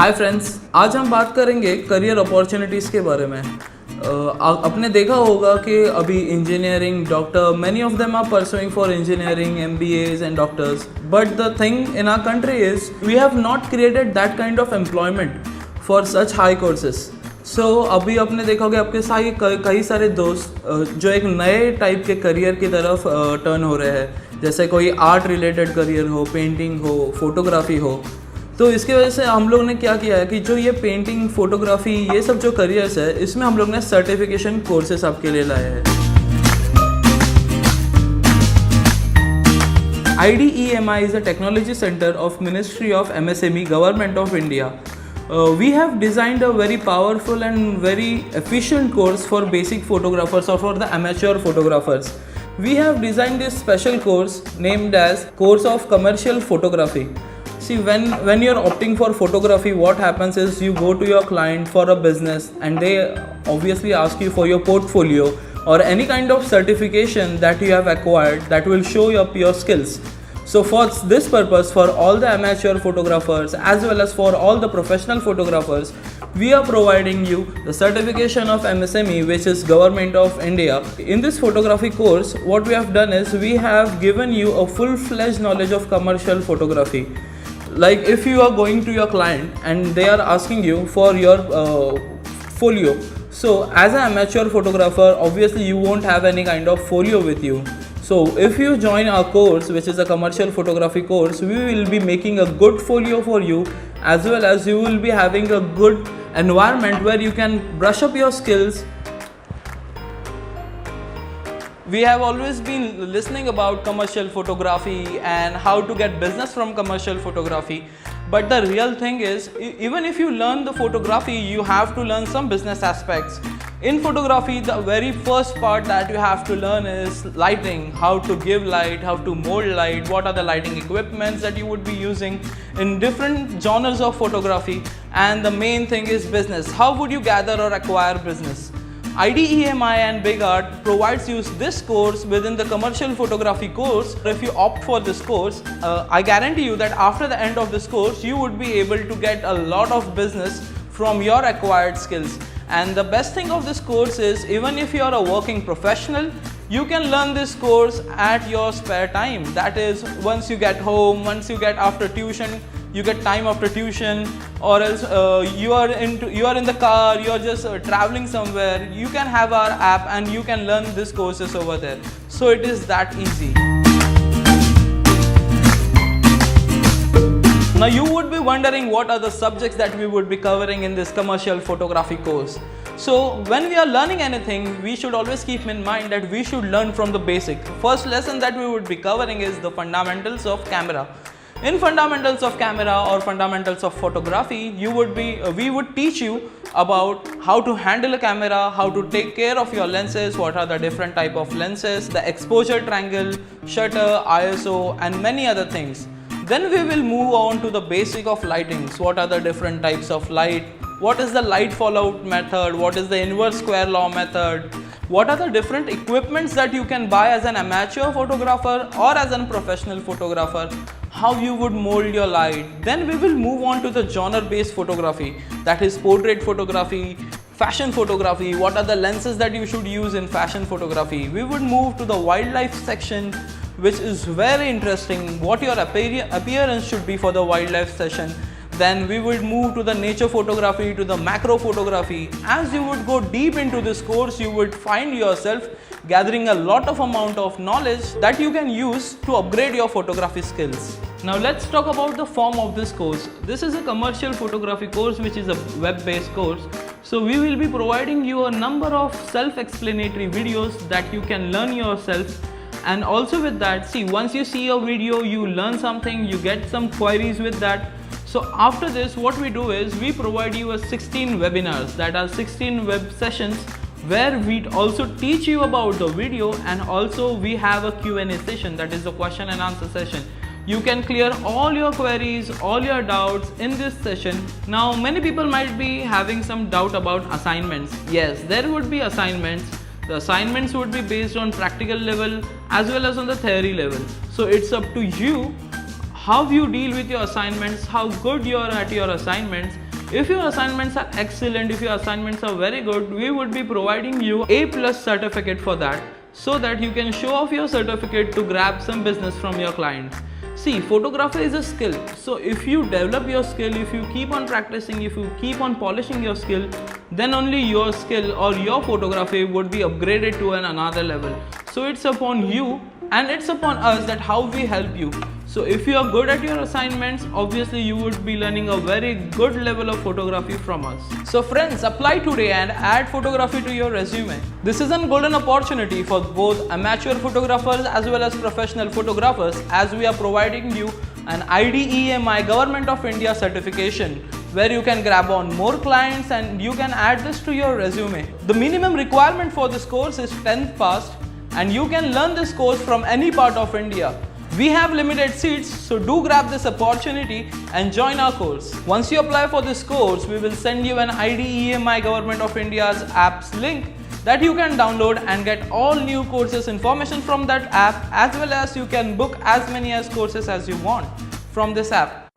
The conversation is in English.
Hi friends, आज हम बात करेंगे करियर अपॉर्चुनिटीज़ के बारे में। आपने देखा होगा कि अभी engineering, doctor, many of them are pursuing for engineering, MBAs and doctors, but the thing in our country is we have not created that kind of employment for such high courses. So अभी आपने देखा होगा आपके कई सारे दोस्त जो एक नए टाइप के करियर की तरफ टर्न हो रहे हैं, जैसे कोई आर्ट रिलेटेड करियर हो, पेंटिंग हो, फोटोग्राफी हो। तो इसकी वजह से हम लोग ने क्या किया है कि जो ये पेंटिंग, फोटोग्राफी, ये सब जो करियर्स है, इसमें हम लोग ने सर्टिफिकेशन कोर्सेस आपके लिए लाए हैं। IDEMI is a technology center of Ministry of MSME, Government of India. We have designed a very powerful and very efficient course for basic photographers or for the amateur photographers. We have designed this special course named as Course of Commercial Photography. See, when you're opting for photography, what happens is you go to your client for a business and they obviously ask you for your portfolio or any kind of certification that you have acquired that will show up your skills. So for this purpose, for all the amateur photographers as well as for all the professional photographers, we are providing you the certification of MSME, which is Government of India. In this photography course, what we have done is we have given you a full-fledged knowledge of commercial photography. Like if you are going to your client and they are asking you for your folio, so as an amateur photographer, obviously you won't have any kind of folio with you. So if you join our course, which is a commercial photography course, we will be making a good folio for you, as well as you will be having a good environment where you can brush up your skills. We have always been listening about commercial photography and how to get business from commercial photography. But the real thing is, even if you learn the photography, you have to learn some business aspects. In photography, the very first part that you have to learn is lighting, how to give light, how to mold light, what are the lighting equipments that you would be using in different genres of photography. And the main thing is business. How would you gather or acquire business? IDEMI and BigART provides you this course within the commercial photography course. If you opt for this course, I guarantee you that after the end of this course, you would be able to get a lot of business from your acquired skills. And the best thing of this course is, even if you are a working professional, you can learn this course at your spare time. That is, once you get home, once you get after tuition, you get time after tuition, or else you are in the car, you are just traveling somewhere, you can have our app and you can learn these courses over there. So it is that easy. Now you would be wondering what are the subjects that we would be covering in this commercial photography course. So when we are learning anything, we should always keep in mind that we should learn from the basic. First lesson that we would be covering is the fundamentals of camera. In fundamentals of camera or fundamentals of photography, we would teach you about how to handle a camera, how to take care of your lenses, what are the different type of lenses, the exposure triangle, shutter, ISO, and many other things. Then we will move on to the basic of lightings. What are the different types of light? What is the light fallout method? What is the inverse square law method? What are the different equipments that you can buy as an amateur photographer or as a professional photographer? How you would mold your light. Then we will move on to the genre-based photography, that is portrait photography, fashion photography. What are the lenses that you should use in fashion photography? We would move to the wildlife section, which is very interesting, what your appearance should be for the wildlife session. Then we would move to the nature photography, to the macro photography. As you would go deep into this course, you would find yourself gathering a lot of amount of knowledge that you can use to upgrade your photography skills. Now let's talk about the form of this course. This is a commercial photography course, which is a web-based course. So we will be providing you a number of self-explanatory videos that you can learn yourself. And also with that, see, once you see a video, you learn something, you get some queries with that. So after this, what we do is we provide you a 16 webinars, that are 16 web sessions, where we also teach you about the video, and also we have a Q&A session, that is the question and answer session. You can clear all your queries, all your doubts in this session. Now many people might be having some doubt about assignments. Yes, there would be assignments. The assignments would be based on practical level as well as on the theory level. So it's up to you how you deal with your assignments, how good you are at your assignments, If your assignments are excellent, if your assignments are very good, we would be providing you A+ certificate for that, so that you can show off your certificate to grab some business from your clients. See, photography is a skill. So if you develop your skill, if you keep on practicing, if you keep on polishing your skill, then only your skill or your photography would be upgraded to another level. So it's upon you and it's upon us that how we help you. So if you are good at your assignments, obviously you would be learning a very good level of photography from us. So friends, apply today and add photography to your resume. This is a golden opportunity for both amateur photographers as well as professional photographers, as we are providing you an IDEMI Government of India certification, where you can grab on more clients and you can add this to your resume. The minimum requirement for this course is 10th passed, and you can learn this course from any part of India. We have limited seats, so do grab this opportunity and join our course. Once you apply for this course, we will send you an IDEMI Government of India's apps link that you can download and get all new courses information from that app, as well as you can book as many courses as you want from this app.